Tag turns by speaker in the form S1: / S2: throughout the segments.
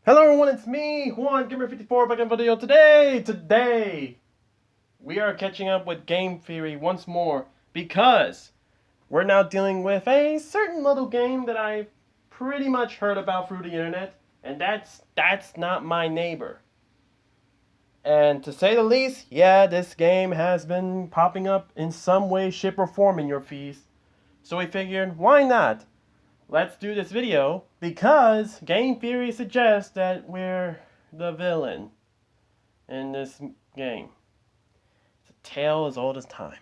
S1: Hello everyone, it's me, Juan Gamer54, back in video today, we are catching up with Game Theory once more because we're now dealing with a certain little game that I've pretty much heard about through the internet, and that's Not My Neighbor. And to say the least, yeah, this game has been popping up in some way, shape, or form in your feeds. So we figured, why not? Let's do this video because Game Theory suggests that we're the villain in this game. It's a tale as old as time.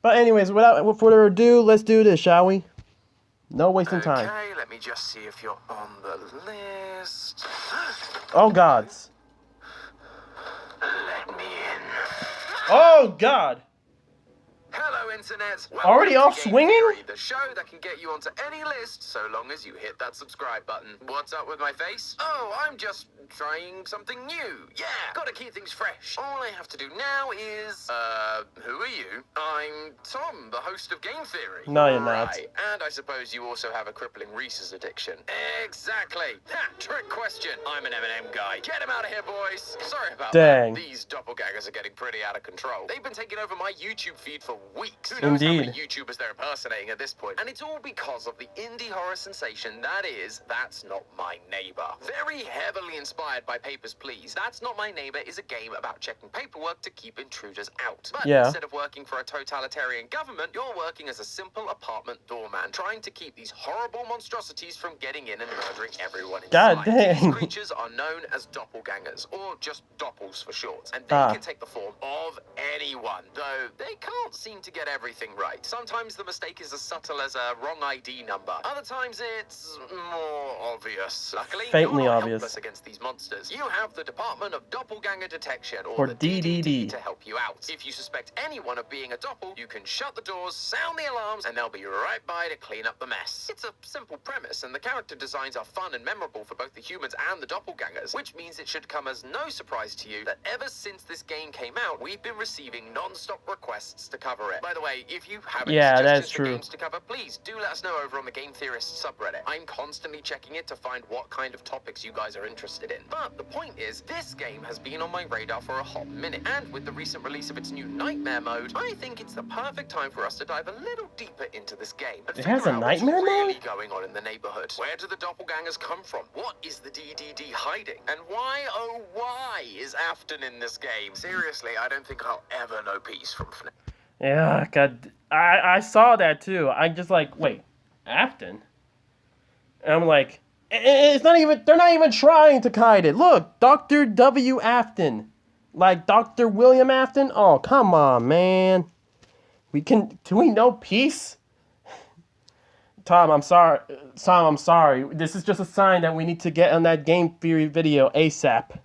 S1: But anyways, without further ado, let's do this, shall we? No wasting time.
S2: Okay, let me just see if you're on the list.
S1: Oh gods.
S2: Let me in.
S1: Oh god.
S2: Hello, Internet.
S1: Already
S2: Welcome
S1: off
S2: to Game
S1: swinging?
S2: Theory, the show that can get you onto any list so long as you hit that subscribe button. What's up with my face? Oh, I'm just trying something new. Yeah, gotta keep things fresh. All I have to do now is, who are you? I'm Tom, the host of Game Theory.
S1: No, you're not.
S2: Right, and I suppose you also have a crippling Reese's addiction. Exactly. Ha, trick question. I'm an M&M guy. Get him out of here, boys. Sorry about
S1: Dang.
S2: that. These doppelgangers are getting pretty out of control. They've been taking over my YouTube feed for weeks. Who knows how many
S1: Indeed.
S2: YouTubers they're impersonating at this point? And it's all because of the indie horror sensation that is That's Not My Neighbor. Very heavily inspired by Papers, Please. That's Not My Neighbor is a game about checking paperwork to keep intruders out. But
S1: Yeah.
S2: instead of working for a totalitarian government, you're working as a simple apartment doorman, trying to keep these horrible monstrosities from getting in and murdering everyone inside.
S1: God dang.
S2: These creatures are known as doppelgangers, or just doppels for short, and they can take the form of anyone, though they can't seem to get everything right. Sometimes the mistake is as subtle as a wrong ID number. Other times it's more obvious. Luckily,
S1: Faintly
S2: you're not
S1: obvious.
S2: helpless against these monsters. You have the Department of Doppelganger Detection,
S1: Or
S2: or the
S1: DDD.
S2: DDD, to help you out. If you suspect anyone of being a doppel, you can shut the doors, sound the alarms, and they'll be right by to clean up the mess. It's a simple premise, and the character designs are fun and memorable for both the humans and the doppelgangers, which means it should come as no surprise to you that ever since this game came out, we've been receiving non-stop requests to cover it. By the way, if you have any
S1: Yeah, that's
S2: suggestions for
S1: true.
S2: games to cover, please do let us know over on the Game Theorists subreddit. I'm constantly checking it to find what kind of topics you guys are interested in. But the point is, this game has been on my radar for a hot minute, and with the recent release of its new Nightmare mode, I think it's the perfect time for us to dive a little deeper into this game and
S1: It has
S2: figure
S1: a
S2: out what's
S1: Nightmare
S2: really
S1: mode?
S2: going on in the neighborhood. Where do the doppelgangers come from? What is the DDD hiding? And why, oh why, is Afton in this game? Seriously, I don't think I'll ever know peace from FNAF.
S1: Yeah, god. I saw that too. I just like, wait, Afton? And I'm like, it's not even, they're not even trying to hide it. Look, Dr. W. Afton. Like Dr. William Afton? Oh, come on, man. Do we know peace? Tom, I'm sorry. Tom, I'm sorry. This is just a sign that we need to get on that Game Theory video ASAP.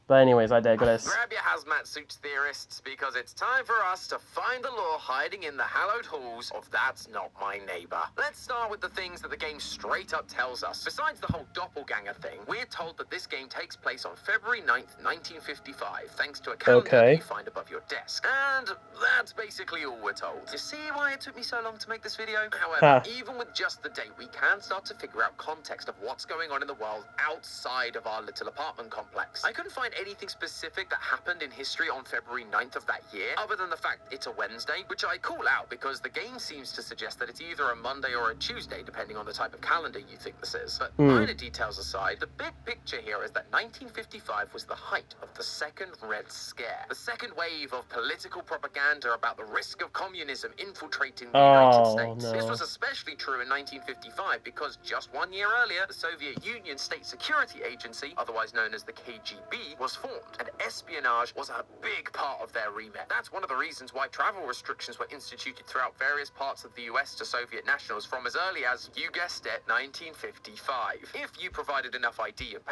S1: But anyways, I digress.
S2: Grab your hazmat suits, theorists, because it's time for us to find the lore hiding in the hallowed halls of That's Not My Neighbor. Let's start with the things that the game straight up tells us. Besides the whole doppelganger thing, we're told that this game takes place on February 9th, 1955, thanks to a calendar that you find above your desk. And that's basically all we're told. You see why it took me so long to make this video? However, even with just the date, we can start to figure out context of what's going on in the world outside of our little apartment complex. I couldn't find anything specific that happened in history on February 9th of that year, other than the fact it's a Wednesday, which I call out because the game seems to suggest that it's either a Monday or a Tuesday, depending on the type of calendar you think this is. But minor details aside, the big picture here is that 1955 was the height of the Second Red Scare, the second wave of political propaganda about the risk of communism infiltrating the United States.
S1: no.
S2: This was especially true in 1955 because just 1 year earlier, the Soviet Union State Security Agency, otherwise known as the KGB, was formed, and espionage was a big part of their remit. That's one of the reasons why travel restrictions were instituted throughout various parts of the US to Soviet nationals from as early as, you guessed it, 1955. If you provided enough ID and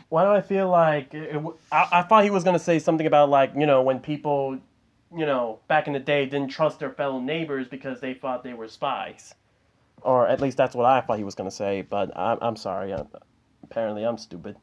S1: Why do I feel like I thought he was gonna say something about, like, you know, when people, you know, back in the day didn't trust their fellow neighbors because they thought they were spies, or at least that's what I thought he was gonna say. But I'm sorry. Apparently I'm stupid.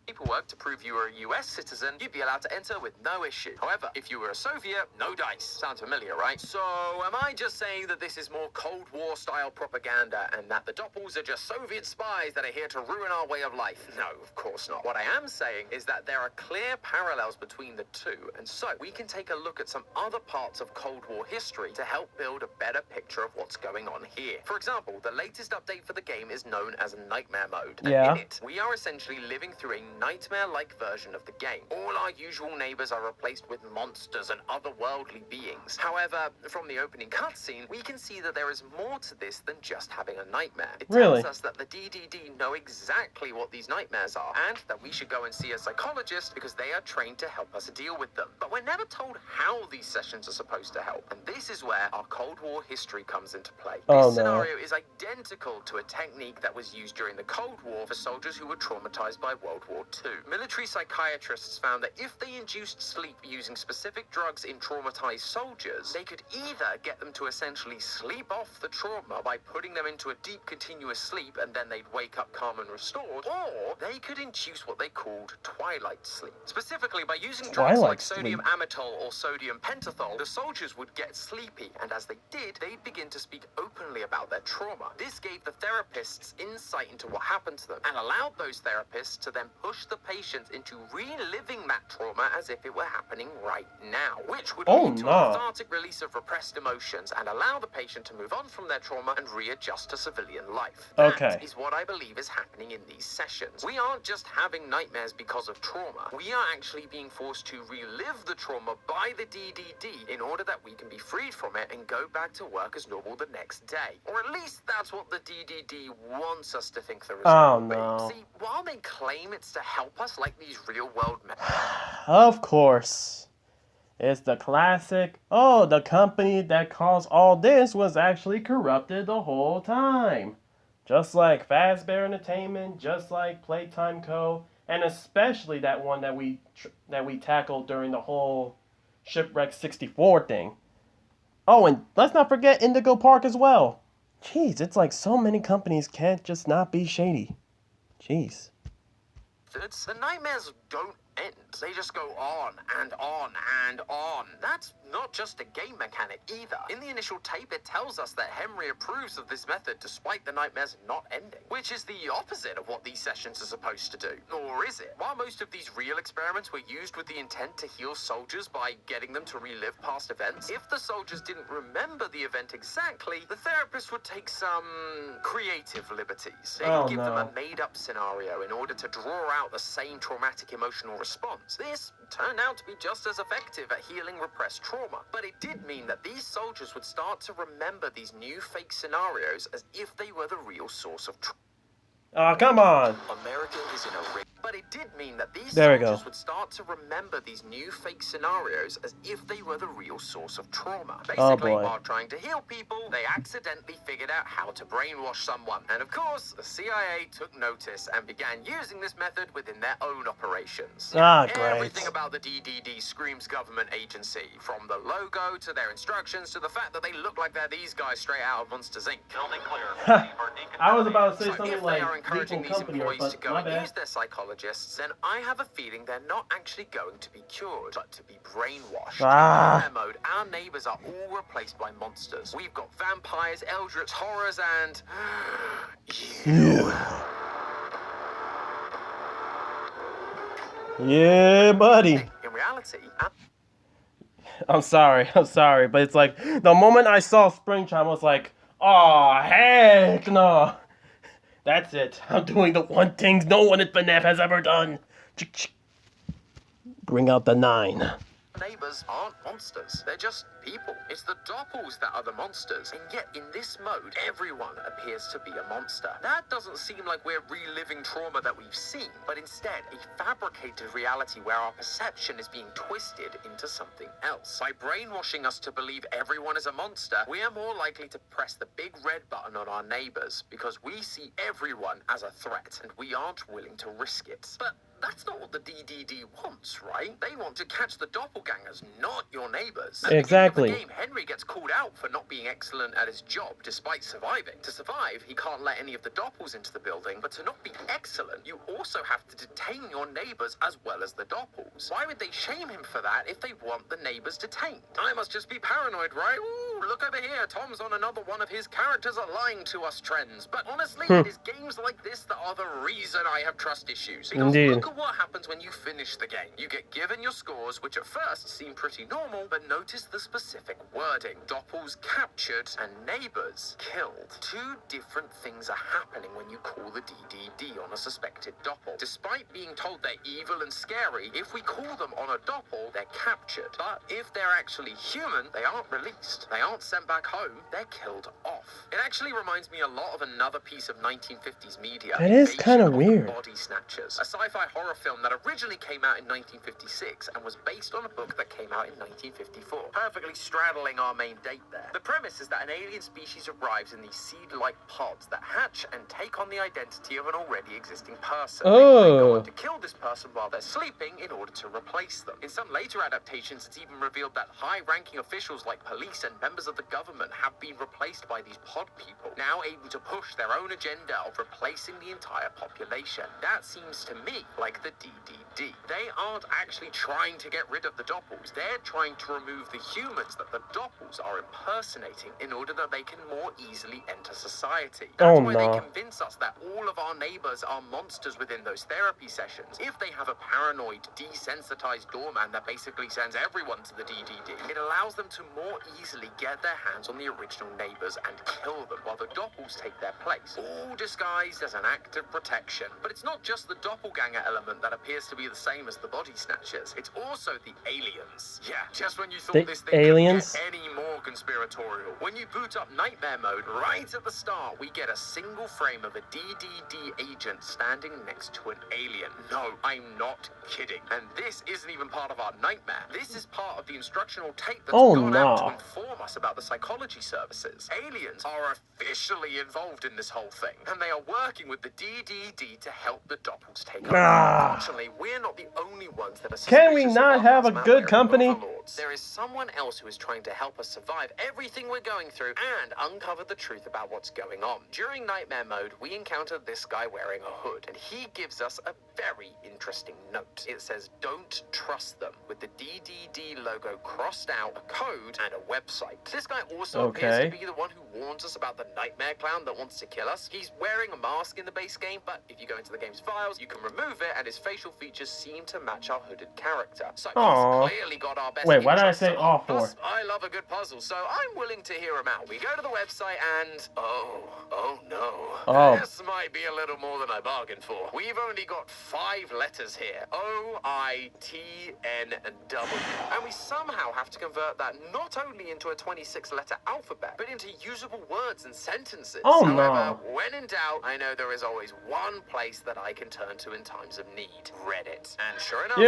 S2: paperwork to prove you were a US citizen, you'd be allowed to enter with no issue. However, if you were a Soviet, no dice. Sounds familiar, right? So, am I just saying that this is more Cold War style propaganda and that the Doppels are just Soviet spies that are here to ruin our way of life? No, of course not. What I am saying is that there are clear parallels between the two, and so we can take a look at some other parts of Cold War history to help build a better picture of what's going on here. For example, the latest update for the game is known as Nightmare Mode.
S1: Yeah.
S2: And in it, we are essentially living through a nightmare-like version of the game. All our usual neighbors are replaced with monsters and otherworldly beings. However, from the opening cutscene, we can see that there is more to this than just having a nightmare. It
S1: Really?
S2: tells us that the DDD know exactly what these nightmares are, and that we should go and see a psychologist because they are trained to help us deal with them. But we're never told how these sessions are supposed to help, and this is where our Cold War history comes into play.
S1: Oh,
S2: This
S1: no.
S2: scenario is identical to a technique that was used during the Cold War for soldiers who were traumatized by World War II. Military psychiatrists found that if they induced sleep using specific drugs in traumatized soldiers, they could either get them to essentially sleep off the trauma by putting them into a deep continuous sleep and then they'd wake up calm and restored, or they could induce what they called twilight sleep. Specifically, by using drugs
S1: Twilight
S2: like sodium
S1: sleep.
S2: amytal or sodium pentothal, the soldiers would get sleepy, and as they did, they'd begin to speak openly about their trauma. This gave the therapists insight into what happened to them and allowed those therapists to then push the patients into reliving that trauma as if it were happening right now, which would
S1: Oh,
S2: lead to
S1: no.
S2: a cathartic release of repressed emotions and allow the patient to move on from their trauma and readjust to civilian life.
S1: Okay.
S2: That is what I believe is happening in these sessions. We aren't just having nightmares because of trauma. We are actually being forced to relive the trauma by the DDD in order that we can be freed from it and go back to work as normal the next day. Or at least that's what the DDD wants us to think the result
S1: Oh,
S2: will be.
S1: no.
S2: See, while they claim it's to help us like these real-world
S1: Of course. It's the classic, oh, the company that caused all this was actually corrupted the whole time. Just like Fazbear Entertainment, just like Playtime Co., and especially that one that we tackled during the whole Shipwreck 64 thing. Oh, and let's not forget Indigo Park as well. Jeez, it's like so many companies can't just not be shady. Jeez.
S2: methods, the nightmares don't end. They just go on and on and on. That's not just a game mechanic either. In the initial tape, it tells us that Henry approves of this method despite the nightmares not ending, which is the opposite of what these sessions are supposed to do. Or is it? While most of these real experiments were used with the intent to heal soldiers by getting them to relive past events, if the soldiers didn't remember the event exactly, the therapist would take some creative liberties. They would give them a made-up scenario in order to draw out the same traumatic emotional response. This turned out to be just as effective at healing repressed trauma, but it did mean that these soldiers would start to remember these new fake scenarios as if they were the real source of trauma.
S1: Oh, come on.
S2: America is in a rig. But it did mean that these
S1: There we
S2: soldiers
S1: go.
S2: would start to remember these new fake scenarios as if they were the real source of trauma. Basically,
S1: boy.
S2: while trying to heal people, they accidentally figured out how to brainwash someone. And of course, the CIA took notice and began using this method within their own operations.
S1: Ah, great.
S2: Everything about the DDD screams government agency, from the logo to their instructions to the fact that they look like they're these guys straight out of Monsters Inc. Building clear.
S1: I was about to say
S2: So
S1: something
S2: if
S1: like
S2: they are encouraging
S1: Lethal
S2: these
S1: Company,
S2: employees to
S1: but
S2: go
S1: my
S2: and
S1: bad.
S2: use their psychologists, then I have a feeling they're not actually going to be cured, but to be brainwashed.
S1: Ah.
S2: In Nightmare Mode, our neighbors are all replaced by monsters. We've got vampires, eldritch horrors, and you.
S1: Yeah, buddy.
S2: In reality,
S1: I'm sorry, but it's like the moment I saw Springtime, I was like, oh heck no. That's it. I'm doing the one thing no one at FNAF has ever done. Bring out the 9.
S2: neighbors aren't monsters. They're just people. It's the Doppels that are the monsters. And yet, in this mode, everyone appears to be a monster. That doesn't seem like we're reliving trauma that we've seen, but instead, a fabricated reality where our perception is being twisted into something else. By brainwashing us to believe everyone is a monster, we are more likely to press the big red button on our neighbors because we see everyone as a threat and we aren't willing to risk it. But that's not what the DDD wants, right? They want to catch the doppelganger doppelgangers, not your neighbors.
S1: Exactly.
S2: At the beginning of the game, Henry gets called out for not being excellent at his job despite surviving. To survive, he can't let any of the doppels into the building, but to not be excellent, you also have to detain your neighbors as well as the doppels. Why would they shame him for that if they want the neighbors detained? I must just be paranoid, right? Ooh, look over here, Tom's on another one of his characters are lying to us trends. But honestly, it is games like this that are the reason I have trust issues. Because
S1: Indeed.
S2: look at what happens when you finish the game. You get given your scores, which at first seem pretty normal, but notice the specific wording. Doppels captured and neighbors killed. Two different things are happening when you call the DDD on a suspected doppel. Despite being told they're evil and scary, if we call them on a doppel, they're captured. But if they're actually human, they aren't released. They aren't sent back home, they're killed off. It actually reminds me a lot of another piece of 1950s media.
S1: That is
S2: Invasion
S1: kinda
S2: of the
S1: weird.
S2: Body Snatchers, a sci-fi horror film that originally came out in 1956 and was based on a book that came out in 1954, perfectly straddling our main date there. The premise is that an alien species arrives in these seed-like pods that hatch and take on the identity of an already existing person. They go on to kill this person while they're sleeping in order to replace them. In some later adaptations, it's even revealed that high-ranking officials like police and members of the government have been replaced by these pod people, now able to push their own agenda of replacing the entire population. That seems to me like the DDD. They aren't actually trying to get rid of the doppels. They're trying to remove the humans that the doppels are impersonating in order that they can more easily enter society. That's why they convince us that all of our neighbors are monsters within those therapy sessions. If they have a paranoid, desensitized doorman that basically sends everyone to the DDD, it allows them to more easily get their hands on the original neighbors and kill them, while the doppels take their place, all disguised as an act of protection. But it's not just the doppelganger element that appears to be the same as the body snatchers. It's also the aliens. Yeah, just when you thought
S1: The
S2: this thing
S1: aliens?
S2: couldn't get any more conspiratorial. When you boot up Nightmare Mode, right at the start, we get a single frame of a DDD agent standing next to an alien. No, I'm not kidding. And this isn't even part of our nightmare. This is part of the instructional tape that's gone out to inform us about the psychology services. Aliens are officially involved in this whole thing, and they are working with the DDD to help the doppels take over. Unfortunately, we're not the only ones that are suspicious.
S1: Can we not have a good company?
S2: Overlords. There is someone else who is trying to help us survive everything we're going through and uncover the truth about what's going on. During Nightmare Mode, we encounter this guy wearing a hood, and he gives us a very interesting note. It says, "Don't trust them," with the DDD logo crossed out, a code, and a website. This guy also appears to be the one who warns us about the nightmare clown that wants to kill us. He's wearing a mask in the base game, but if you go into the game's files, you can remove it, and his facial features seem to match our hooded character. So he's clearly got our best.
S1: Wait, why did I say
S2: interests
S1: "aw"
S2: at heart.
S1: for?
S2: Plus, I love a good puzzle, so I'm willing to hear him out. We go to the website and oh no. This might be a little more than I bargained for. We've only got 5 letters here. O-I-T-N-W. And we somehow have to convert that not only into a 26-letter alphabet, but into usable words and sentences. However, when in doubt, I know there is always one place that I can turn to in times of need. Reddit. And sure enough,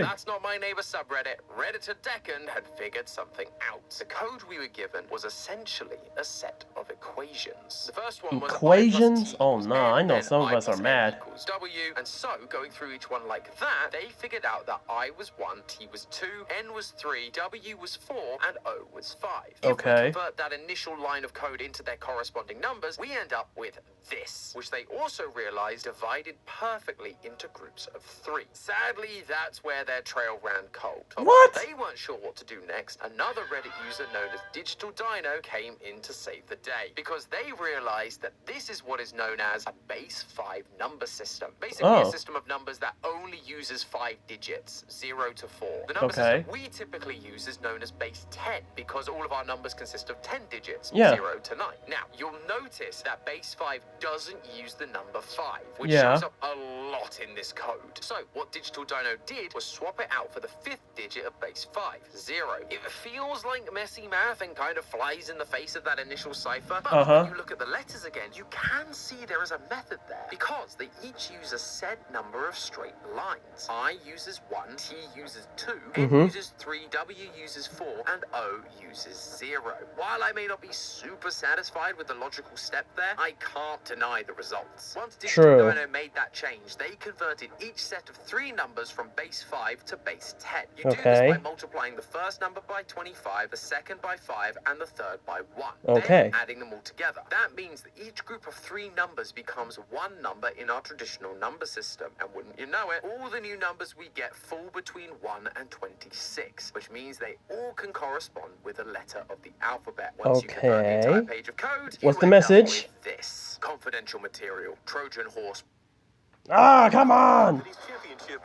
S2: That's Not My Neighbor subreddit, Redditor Deccan had figured something out. The code we were given was essentially a set of equations. The first one was
S1: equations?
S2: I plus T
S1: I know
S2: then
S1: some of
S2: I
S1: us are
S2: plus N
S1: mad.
S2: equals W, and so going through each one like that, they figured out that I was 1, T was 2, N was 3, W was 4, and O was 5. If we convert that initial line of code into their corresponding numbers, we end up with this, which they also realized divided perfectly into groups of 3. Sadly, that's where their trail ran cold.
S1: What?
S2: They weren't sure what to do next. Another Reddit user known as Digital Dino came in to save the day, because they realized that this is what is known as a base 5 number system. Basically a system of numbers that only uses 5 digits, 0 to 4. The number system we typically use is known as base 10, because all of our numbers consist of 10 digits, 0 to 9. Now, you'll notice that base 5 doesn't use the number 5, which shows up a lot in this code. So, what Digital Dino did was swap it out for the 5th digit of base 5, 0. It feels like messy easy math and kind of flies in the face of that initial cipher. But
S1: Uh-huh.
S2: when you look at the letters again, you can see there is a method there, because they each use a set number of straight lines. I uses 1, T uses 2, N uses 3, W uses 4, and O uses 0. While I may not be super satisfied with the logical step there, I can't deny the results. Once Digital Dino made that change, they converted each set of 3 numbers from base 5 to base 10. You do this by multiplying the first number by 25, the second by 5, and the third by 1. Then adding them all together. That means that each group of 3 numbers becomes one number in our traditional number system. And wouldn't you know it, all the new numbers we get fall between 1 and 26, which means they all can correspond with a letter of the alphabet. Once you convert the entire page of code,
S1: what's the message?
S2: This confidential material, Trojan horse.
S1: Ah, come on!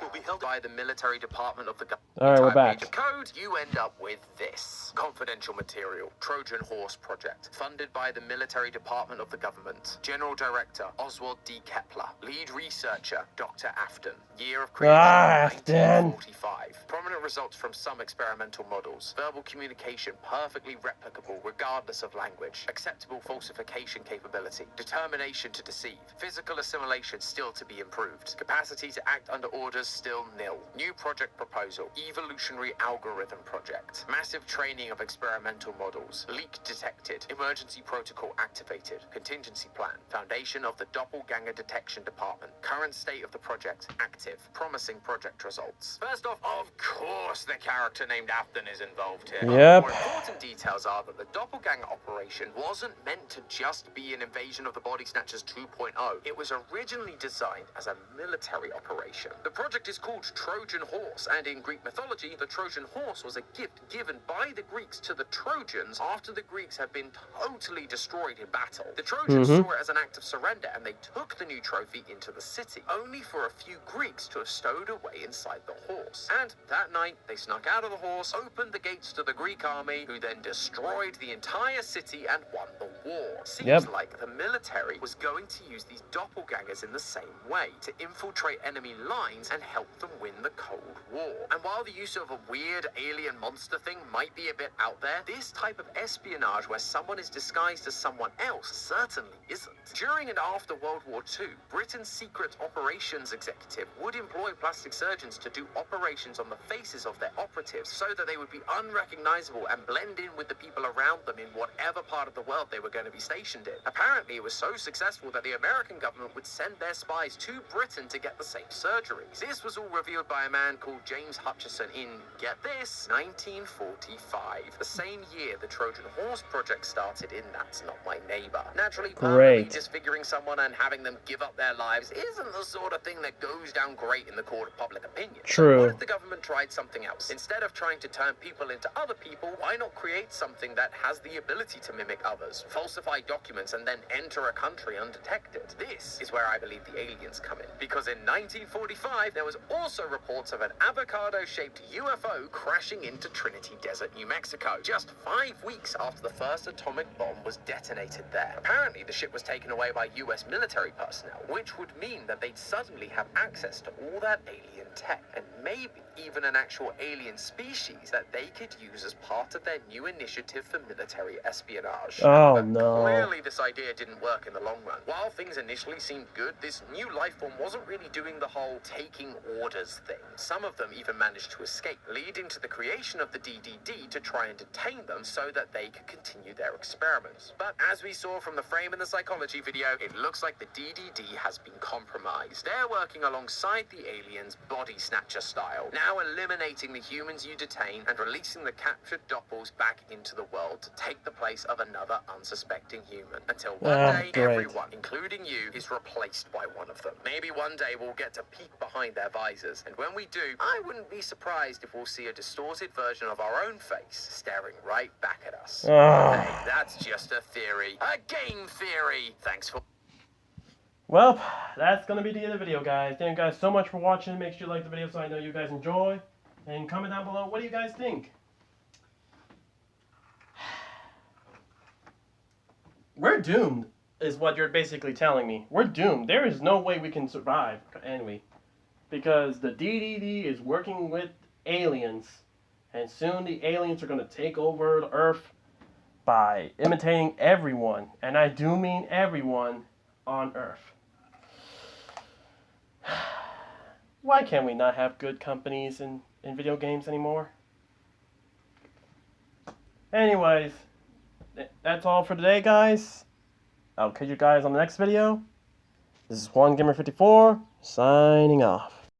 S2: Will be held by the military department of the government.
S1: Alright, we're back.
S2: Page of code, you end up with this. Confidential material, Trojan Horse Project. Funded by the military department of the government. General Director, Oswald D. Kepler. Lead researcher, Dr. Afton. Year of creation, 1945. Prominent results from some experimental models. Verbal communication perfectly replicable regardless of language. Acceptable falsification capability. Determination to deceive. Physical assimilation still to be improved. Capacity to act under orders still nil. New project proposal. Evolutionary algorithm project. Massive training of experimental models. Leak detected. Emergency protocol activated. Contingency plan. Foundation of the Doppelganger Detection Department. Current state of the project active. Promising project results. First off, of course the character named Afton is involved here.
S1: Yep.
S2: More important details are that the Doppelganger operation wasn't meant to just be an invasion of the Body Snatchers 2.0. It was originally designed as a military operation. The project is called Trojan Horse, and in Greek mythology, the Trojan horse was a gift given by the Greeks to the Trojans after the Greeks had been totally destroyed in battle. The Trojans saw it as an act of surrender, and they took the new trophy into the city, only for a few Greeks to have stowed away inside the horse. And that night, they snuck out of the horse, opened the gates to the Greek army, who then destroyed the entire city and won the war. Seems like the military was going to use these doppelgangers in the same way, to infiltrate enemy lines and help them win the Cold War. And while the use of a weird alien monster thing might be a bit out there, this type of espionage where someone is disguised as someone else certainly isn't. During and after World War II, Britain's secret operations executive would employ plastic surgeons to do operations on the faces of their operatives so that they would be unrecognizable and blend in with the people around them in whatever part of the world they were going to be stationed in. Apparently, it was so successful that the American government would send their spies to Britain to get the same surgeries. This was all revealed by a man called James Hutchison in, get this, 1945. The same year the Trojan Horse Project started in That's Not My Neighbor. Naturally, permanently disfiguring someone and having them give up their lives isn't the sort of thing that goes down great in the court of public opinion.
S1: True.
S2: So what if the government tried something else? Instead of trying to turn people into other people, why not create something that has the ability to mimic others, falsify documents, and then enter a country undetected? This is where I believe the aliens come in. Because in 1945, there was also reports of an avocado-shaped UFO crashing into Trinity Desert, New Mexico, just 5 weeks after the first atomic bomb was detonated there. Apparently, the ship was taken away by US military personnel, which would mean that they'd suddenly have access to all that alien tech, and maybe even an actual alien species that they could use as part of their new initiative for military espionage.
S1: Oh, no.
S2: Clearly, this idea didn't work in the long run. While things initially seemed good, this new life form wasn't really doing the whole taking orders thing. Some of them even managed to escape, leading to the creation of the DDD to try and detain them so that they could continue their experiments. But as we saw from the frame in the psychology video, it looks like the DDD has been compromised. They're working alongside the aliens body snatcher style, now eliminating the humans you detain and releasing the captured doppels back into the world to take the place of another unsuspecting human. Until one day, everyone, including you, is replaced by one of them. Maybe one day we'll get to peek behind their visors, and when we do, I wouldn't be surprised if we'll see a distorted version of our own face staring right back at us. Hey, that's just a theory. A game theory! Thanks for...
S1: Well, that's going to be the end of the video, guys. Thank you guys so much for watching. Make sure you like the video so I know you guys enjoy. And comment down below, what do you guys think? We're doomed, is what you're basically telling me. We're doomed. There is no way we can survive, anyway. Because the DDD is working with aliens And soon the aliens are going to take over the Earth by imitating everyone, and I do mean everyone, on Earth. Why can't we not have good companies in video games anymore? Anyways, that's all for today, guys. I'll catch you guys on the next video. This is Juan Gamer 54 signing off.